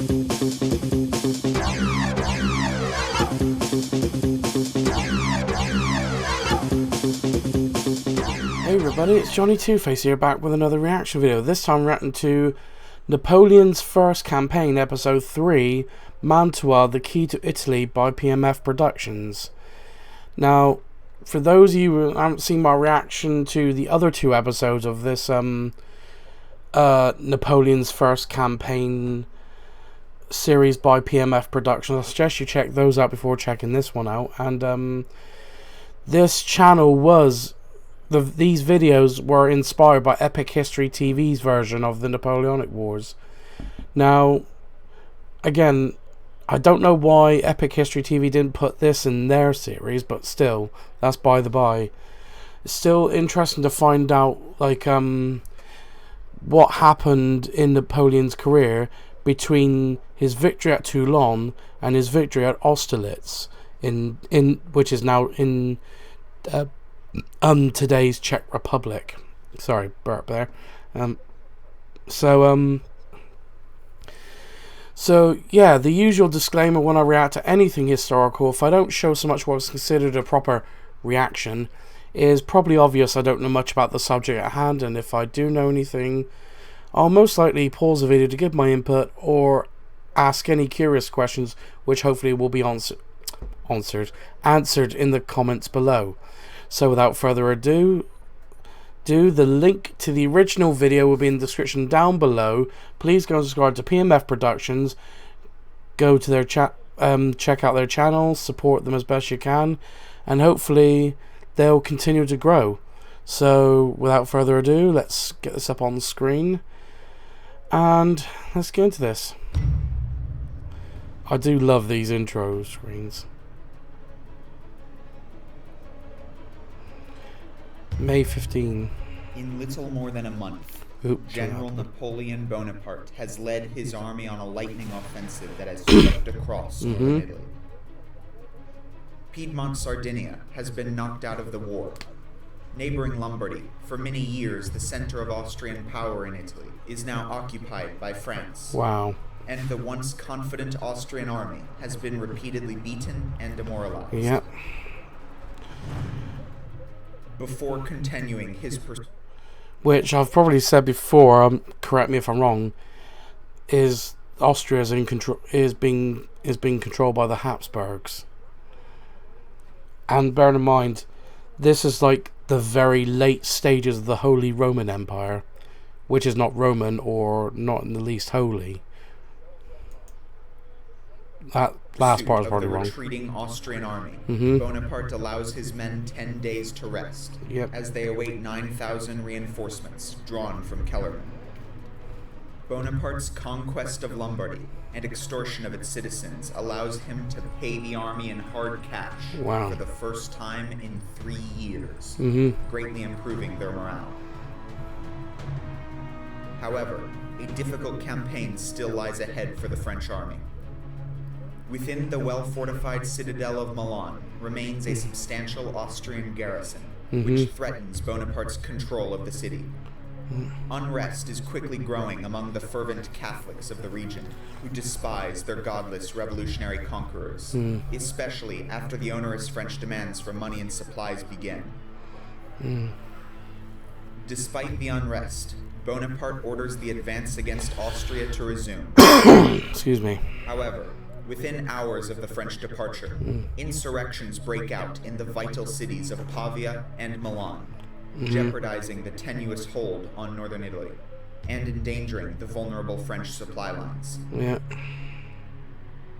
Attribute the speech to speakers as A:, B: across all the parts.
A: Hey everybody, it's Johnny Two-Face here, back with another reaction video. This time reacting to Napoleon's First Campaign, Episode 3, Mantua, The Key to Italy by PMF Productions. Now, for those of you who haven't seen my reaction to the other two episodes of this Napoleon's First Campaign series by PMF Productions, I suggest you check those out before checking this one out. And this channel was... These videos were inspired by Epic History TV's version of the Napoleonic Wars. Now, again, I don't know why Epic History TV didn't put this in their series, but still, that's by the by. It's still interesting to find out, like, what happened in Napoleon's career between his victory at Toulon and his victory at Austerlitz, which is now in today's Czech Republic. Sorry, burp there. So yeah, the usual disclaimer when I react to anything historical, if I don't show so much what's considered a proper reaction, is probably obvious I don't know much about the subject at hand, and if I do know anything, I'll most likely pause the video to give my input or ask any curious questions, which hopefully will be answered in the comments below. So without further ado, the link to the original video will be in the description down below. Please go and subscribe to PMF Productions. Go to their check out their channel, support them as best you can, and hopefully they'll continue to grow. So without further ado, let's get this up on the screen and let's get into this. I do love these intro screens. May 15.
B: In little more than a month, General Napoleon Bonaparte has led his army on a lightning offensive that has swept across northern Italy. Piedmont Sardinia has been knocked out of the war. Neighboring Lombardy, for many years the center of Austrian power in Italy, is now occupied by France.
A: Wow.
B: And the once confident Austrian army has been repeatedly beaten and demoralized.
A: Yep.
B: Before continuing his
A: which I've probably said before, correct me if I'm wrong, is Austria is being controlled by the Habsburgs. And bear in mind, this is like the very late stages of the Holy Roman Empire, which is not Roman or not in the least holy. That last part is probably wrong.
B: Retreating Austrian army, Bonaparte allows his men 10 days to rest, as they await 9,000 reinforcements drawn from Kellerman. Bonaparte's conquest of Lombardy and extortion of its citizens allows him to pay the army in hard cash for the first time in 3 years, greatly improving their morale. However, a difficult campaign still lies ahead for the French army. Within the well-fortified citadel of Milan remains a substantial Austrian garrison, which threatens Bonaparte's control of the city. Unrest is quickly growing among the fervent Catholics of the region, who despise their godless revolutionary conquerors, especially after the onerous French demands for money and supplies begin. Despite the unrest, Bonaparte orders the advance against Austria to resume.
A: Excuse me.
B: However, within hours of the French departure, insurrections break out in the vital cities of Pavia and Milan, jeopardizing the tenuous hold on northern Italy and endangering the vulnerable French supply lines.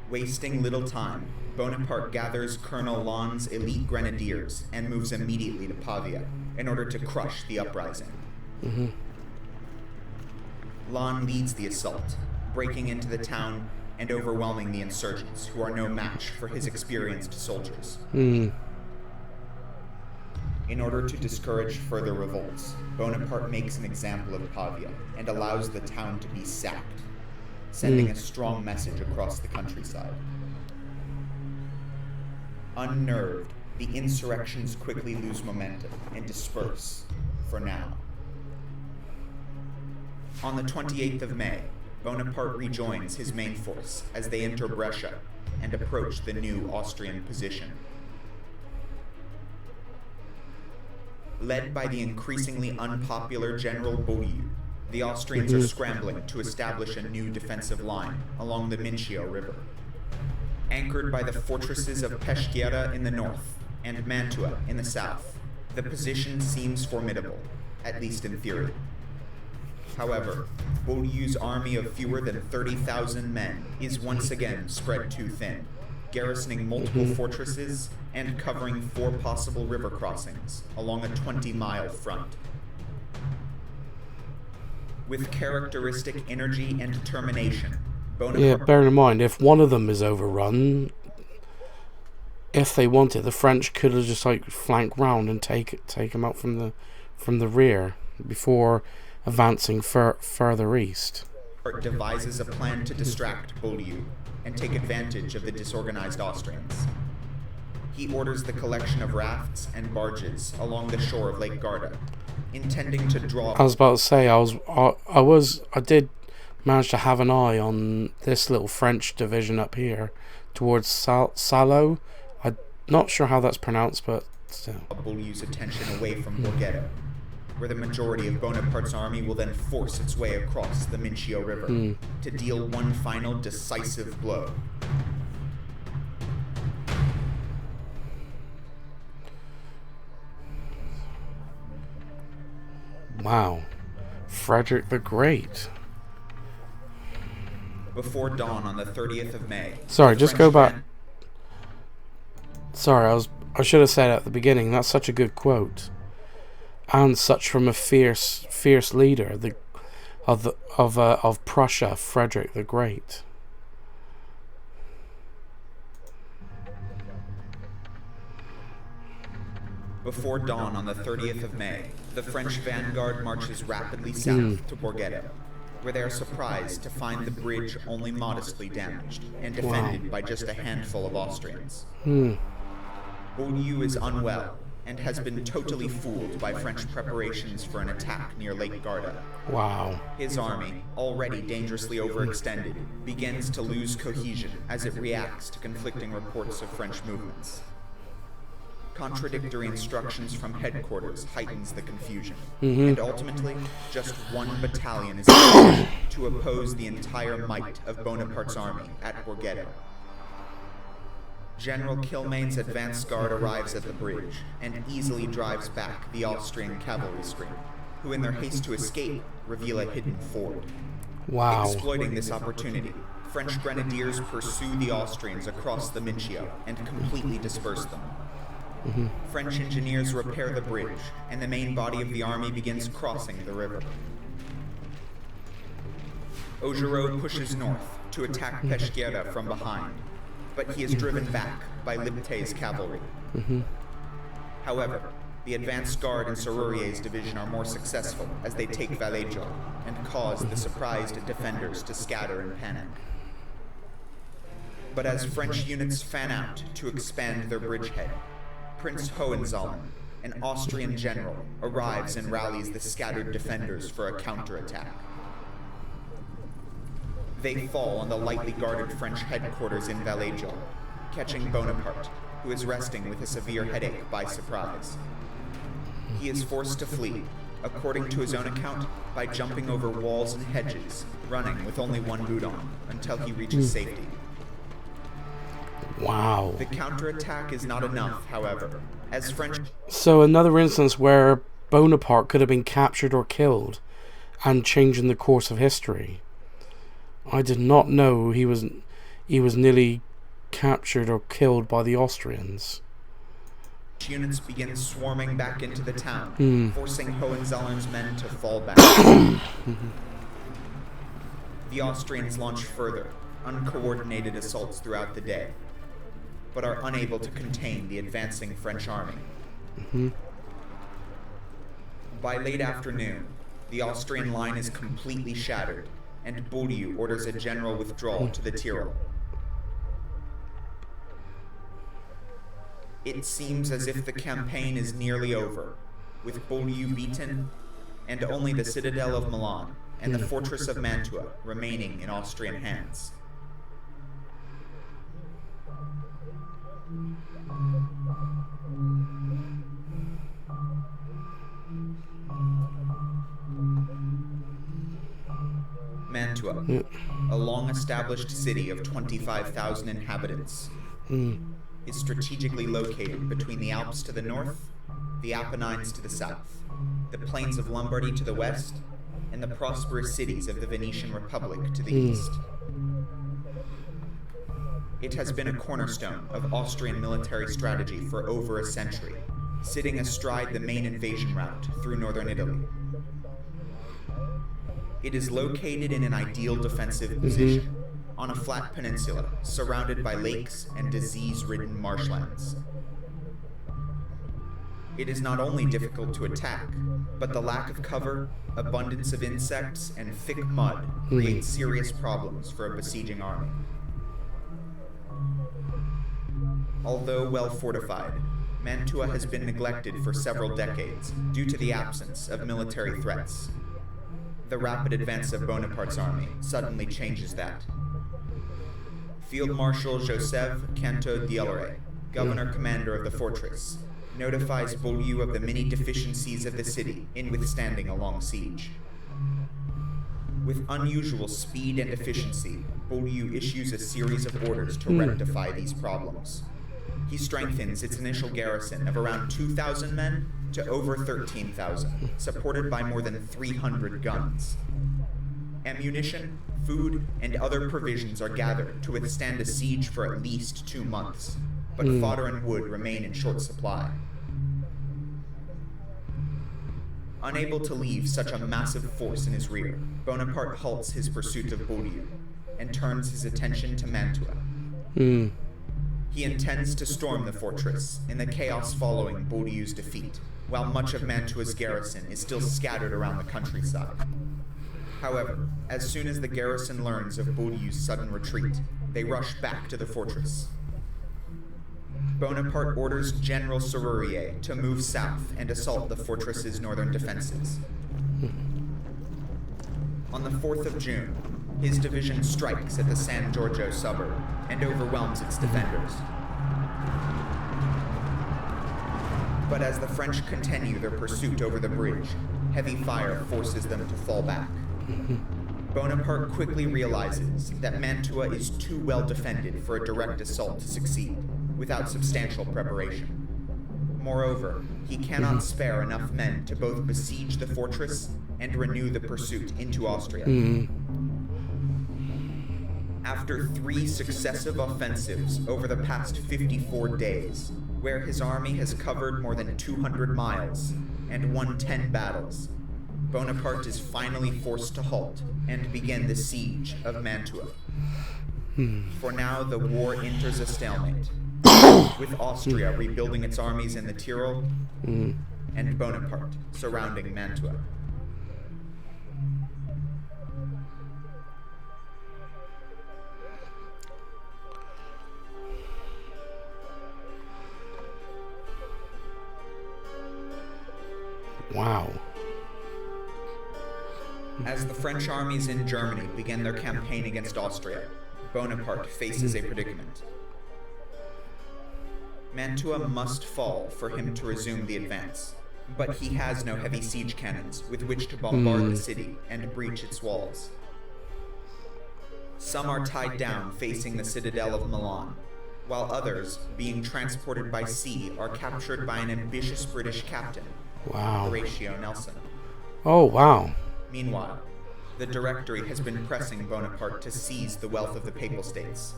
B: Wasting little time, Bonaparte gathers Colonel Lannes's elite grenadiers and moves immediately to Pavia in order to crush the uprising. Lannes leads the assault, breaking into the town and overwhelming the insurgents, who are no match for his experienced soldiers. In order to discourage further revolts, Bonaparte makes an example of Pavia and allows the town to be sacked, sending a strong message across the countryside. Unnerved, the insurrections quickly lose momentum and disperse, for now. On the 28th of May, Bonaparte rejoins his main force as they enter Brescia and approach the new Austrian position. Led by the increasingly unpopular General Beaulieu, the Austrians are scrambling to establish a new defensive line along the Mincio River. Anchored by the fortresses of Peschiera in the north and Mantua in the south, the position seems formidable, at least in theory. However, Beaulieu's army of fewer than 30,000 men is once again spread too thin, garrisoning multiple fortresses and covering 4 possible river crossings along a 20-mile front. With characteristic energy and determination, Bonaparte...
A: Yeah, bear in mind, if one of them is overrun, if they wanted, the French could have just like flanked round and take them out from the rear before advancing further east.
B: Devises a plan to distract Beaulieu and take advantage of the disorganized Austrians. He orders the collection of rafts and barges along the shore of Lake Garda, intending to draw...
A: I was about to say, I did manage to have an eye on this little French division up here towards Salo. I'm not sure how that's pronounced, but still.
B: Beaulieu's attention away from Borghetto, where the majority of Bonaparte's army will then force its way across the Mincio River to deal one final decisive blow.
A: Wow. Frederick the Great.
B: Before dawn on the 30th of May...
A: Sorry, just go back. Sorry, I should have said at the beginning, that's such a good quote. And such from a fierce leader of Prussia, Frederick the Great.
B: Before dawn on the 30th of May, the French vanguard marches rapidly south to Borghetto, where they are surprised to find the bridge only modestly damaged and defended by just a handful of Austrians. Beaulieu is unwell and has been totally fooled by French preparations for an attack near Lake Garda.
A: Wow.
B: His army, already dangerously overextended, begins to lose cohesion as it reacts to conflicting reports of French movements. Contradictory instructions from headquarters heightens the confusion, and ultimately, just one battalion is needed to oppose the entire might of Bonaparte's army at Borghetto. General Kilmain's advance guard arrives at the bridge and easily drives back the Austrian cavalry stream, who in their haste to escape reveal a hidden ford.
A: Wow.
B: Exploiting this opportunity, French grenadiers pursue the Austrians across the Mincio and completely disperse them. French engineers repair the bridge, and the main body of the army begins crossing the river. Augereau pushes north to attack Peschiera from behind, but he is driven back by Lipet's cavalry. However, the advance guard and Serurier's division are more successful as they take Vallejo and cause the surprised defenders to scatter in panic. But as French units fan out to expand their bridgehead, Prince Hohenzollern, an Austrian general, arrives and rallies the scattered defenders for a counterattack. They fall on the lightly guarded French headquarters in Vallejo, catching Bonaparte, who is resting with a severe headache, by surprise. He is forced to flee, according to his own account, by jumping over walls and hedges, running with only one boot on, until he reaches safety.
A: Wow.
B: The counterattack is not enough, however, as French...
A: So another instance where Bonaparte could have been captured or killed and changing the course of history. I did not know he was nearly captured or killed by the Austrians.
B: Units begin swarming back into the town, forcing Hohenzollern's men to fall back. The Austrians launch further, uncoordinated assaults throughout the day, but are unable to contain the advancing French army. By late afternoon, the Austrian line is completely shattered, and Beaulieu orders a general withdrawal to the Tyrol. It seems as if the campaign is nearly over, with Beaulieu beaten, and only the citadel of Milan and the fortress of Mantua remaining in Austrian hands. Mantua, a long-established city of 25,000 inhabitants, is strategically located between the Alps to the north, the Apennines to the south, the plains of Lombardy to the west, and the prosperous cities of the Venetian Republic to the east. It has been a cornerstone of Austrian military strategy for over a century, sitting astride the main invasion route through northern Italy. It is located in an ideal defensive position, on a flat peninsula surrounded by lakes and disease-ridden marshlands. It is not only difficult to attack, but the lack of cover, abundance of insects, and thick mud create serious problems for a besieging army. Although well fortified, Mantua has been neglected for several decades due to the absence of military threats. The rapid advance of Bonaparte's army suddenly changes that. Field Marshal Joseph Canto d'Ilere, governor-commander of the fortress, notifies Beaulieu of the many deficiencies of the city in withstanding a long siege. With unusual speed and efficiency, Beaulieu issues a series of orders to rectify these problems. He strengthens its initial garrison of around 2,000 men to over 13,000, supported by more than 300 guns. Ammunition, food, and other provisions are gathered to withstand a siege for at least 2 months, but fodder and wood remain in short supply. Unable to leave such a massive force in his rear, Bonaparte halts his pursuit of Beaulieu and turns his attention to Mantua. He intends to storm the fortress in the chaos following Beaulieu's defeat, while much of Mantua's garrison is still scattered around the countryside. However, as soon as the garrison learns of Beaulieu's sudden retreat, they rush back to the fortress. Bonaparte orders General Serrurier to move south and assault the fortress's northern defenses. On the 4th of June, his division strikes at the San Giorgio suburb and overwhelms its defenders. But as the French continue their pursuit over the bridge, heavy fire forces them to fall back. Bonaparte quickly realizes that Mantua is too well defended for a direct assault to succeed, without substantial preparation. Moreover, he cannot spare enough men to both besiege the fortress and renew the pursuit into Austria. After 3 successive offensives over the past 54 days, where his army has covered more than 200 miles and won 10 battles, Bonaparte is finally forced to halt and begin the siege of Mantua. For now, the war enters a stalemate, with Austria rebuilding its armies in the Tyrol and Bonaparte surrounding Mantua.
A: Wow.
B: As the French armies in Germany begin their campaign against Austria, Bonaparte faces a predicament. Mantua must fall for him to resume the advance, but he has no heavy siege cannons with which to bombard the city and breach its walls. Some are tied down facing the citadel of Milan, while others, being transported by sea, are captured by an ambitious British captain, Horatio Nelson.
A: Oh, wow.
B: Meanwhile, the Directory has been pressing Bonaparte to seize the wealth of the Papal States.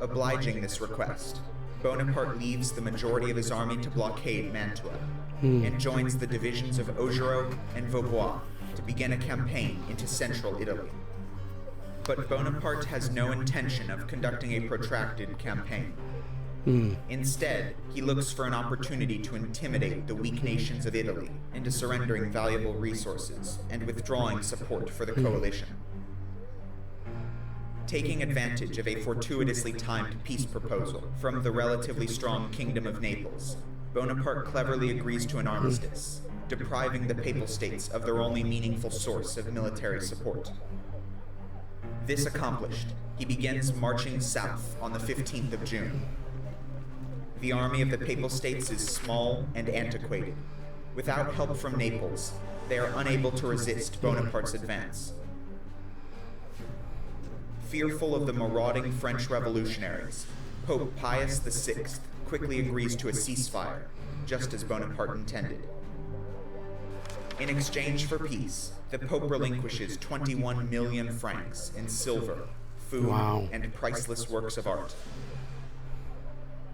B: Obliging this request, Bonaparte leaves the majority of his army to blockade Mantua, and joins the divisions of Augereau and Vaubois to begin a campaign into central Italy. But Bonaparte has no intention of conducting a protracted campaign. Instead, he looks for an opportunity to intimidate the weak nations of Italy into surrendering valuable resources and withdrawing support for the coalition. Taking advantage of a fortuitously timed peace proposal from the relatively strong Kingdom of Naples, Bonaparte cleverly agrees to an armistice, depriving the Papal States of their only meaningful source of military support. This accomplished, he begins marching south on the 15th of June. The army of the Papal States is small and antiquated. Without help from Naples, they are unable to resist Bonaparte's advance. Fearful of the marauding French revolutionaries, Pope Pius VI quickly agrees to a ceasefire, just as Bonaparte intended. In exchange for peace, the Pope relinquishes 21 million francs in silver, food, and priceless works of art.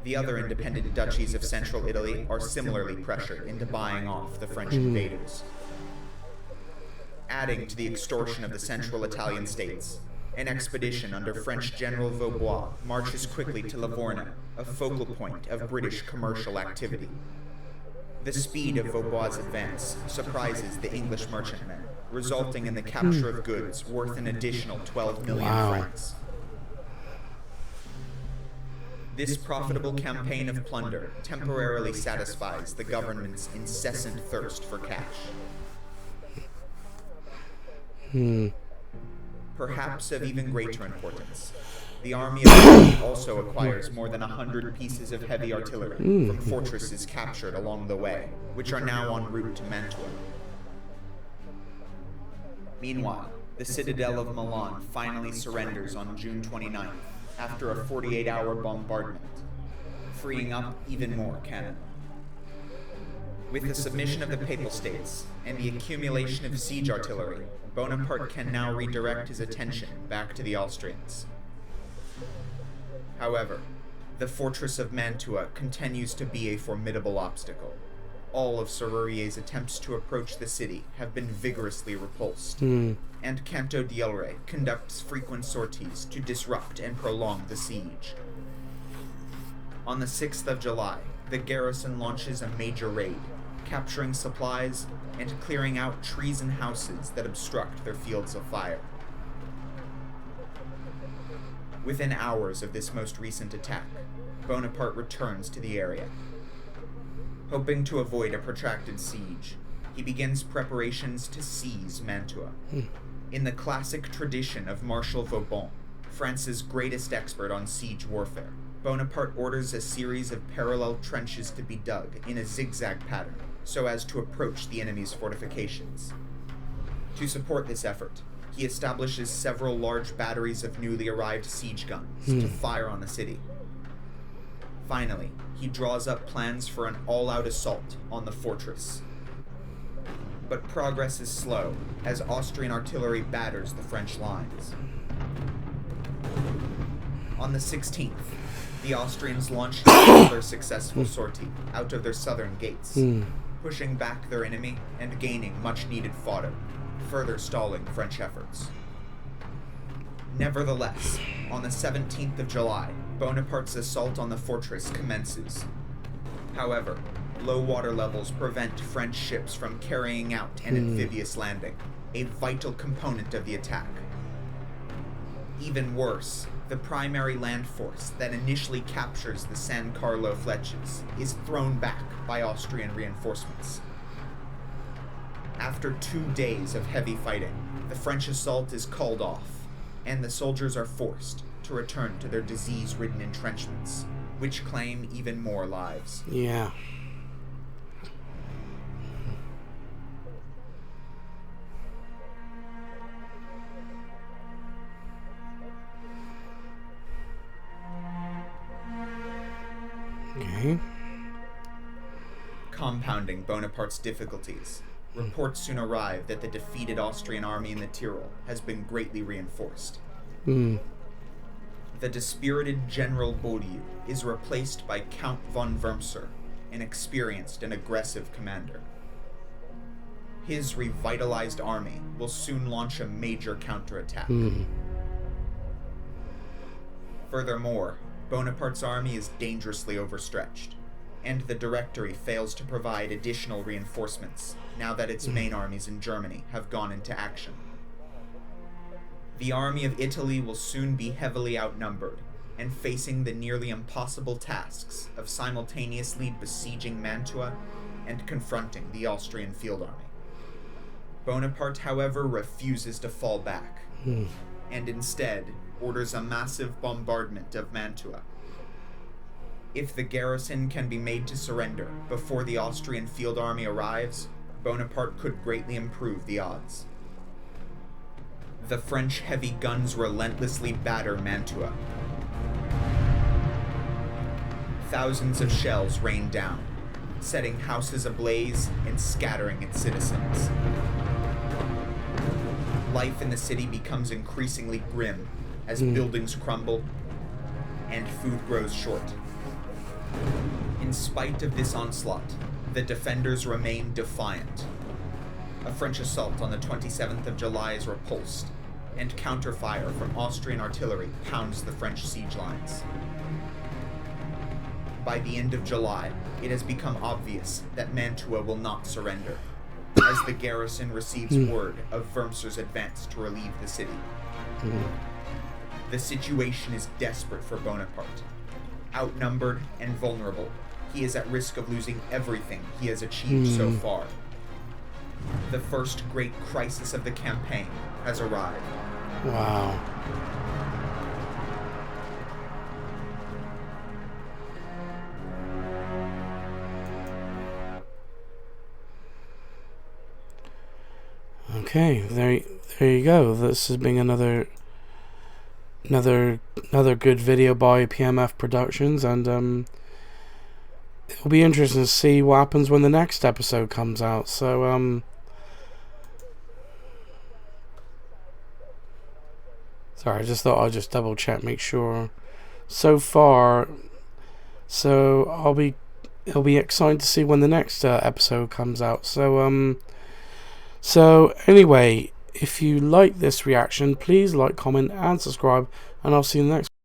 B: The other independent duchies of central Italy are similarly pressured into buying off the French invaders. Adding to the extortion of the central Italian states, an expedition under French General Vaubois marches quickly to Livorno, a focal point of British commercial activity. The speed of Vaubois' advance surprises the English merchantmen, resulting in the capture of goods worth an additional 12 million francs. This profitable campaign of plunder temporarily satisfies the government's incessant thirst for cash. Perhaps of even greater importance, the army of Italy also acquires more than 100 pieces of heavy artillery from fortresses captured along the way, which are now en route to Mantua. Meanwhile, the citadel of Milan finally surrenders on June 29th after a 48-hour bombardment, freeing up even more cannon. With the submission of the Papal States and the accumulation of siege artillery, Bonaparte can now redirect his attention back to the Austrians. However, the fortress of Mantua continues to be a formidable obstacle. All of Serurier's attempts to approach the city have been vigorously repulsed, and Canto d'Elre conducts frequent sorties to disrupt and prolong the siege. On the 6th of July, the garrison launches a major raid, capturing supplies and clearing out trees and houses that obstruct their fields of fire. Within hours of this most recent attack, Bonaparte returns to the area. Hoping to avoid a protracted siege, he begins preparations to seize Mantua. In the classic tradition of Marshal Vauban, France's greatest expert on siege warfare, Bonaparte orders a series of parallel trenches to be dug in a zigzag pattern so as to approach the enemy's fortifications. To support this effort, he establishes several large batteries of newly arrived siege guns to fire on the city. Finally, he draws up plans for an all-out assault on the fortress. But progress is slow as Austrian artillery batters the French lines. On the 16th, the Austrians launched another successful sortie out of their southern gates, pushing back their enemy and gaining much-needed fodder, further stalling French efforts. Nevertheless, on the 17th of July, Bonaparte's assault on the fortress commences. However, low water levels prevent French ships from carrying out an amphibious landing, a vital component of the attack. Even worse, the primary land force that initially captures the San Carlo Fletches is thrown back by Austrian reinforcements. After 2 days of heavy fighting, the French assault is called off, and the soldiers are forced to return to their disease-ridden entrenchments, which claim even more lives.
A: Yeah. Okay.
B: Compounding Bonaparte's difficulties, reports soon arrive that the defeated Austrian army in the Tyrol has been greatly reinforced. The dispirited General Baudieu is replaced by Count von Wurmser, an experienced and aggressive commander. His revitalized army will soon launch a major counterattack. Furthermore, Bonaparte's army is dangerously overstretched, and the Directory fails to provide additional reinforcements now that its main armies in Germany have gone into action. The army of Italy will soon be heavily outnumbered, and facing the nearly impossible tasks of simultaneously besieging Mantua and confronting the Austrian field army. Bonaparte, however, refuses to fall back, and instead orders a massive bombardment of Mantua. If the garrison can be made to surrender before the Austrian field army arrives, Bonaparte could greatly improve the odds. The French heavy guns relentlessly batter Mantua. Thousands of shells rain down, setting houses ablaze and scattering its citizens. Life in the city becomes increasingly grim as buildings crumble and food grows short. In spite of this onslaught, the defenders remain defiant. A French assault on the 27th of July is repulsed, and counterfire from Austrian artillery pounds the French siege lines. By the end of July, it has become obvious that Mantua will not surrender, as the garrison receives word of Wurmser's advance to relieve the city. The situation is desperate for Bonaparte. Outnumbered and vulnerable, he is at risk of losing everything he has achieved so far. The first great crisis of the campaign has arrived.
A: Wow. Okay, there you go. This has been another good video by PMF Productions, and it'll be interesting to see what happens when the next episode comes out. So sorry, I just thought I'd just double check, make sure. So far, it'll be exciting to see when the next episode comes out. So anyway, if you like this reaction, please like, comment, and subscribe, and I'll see you in the next one.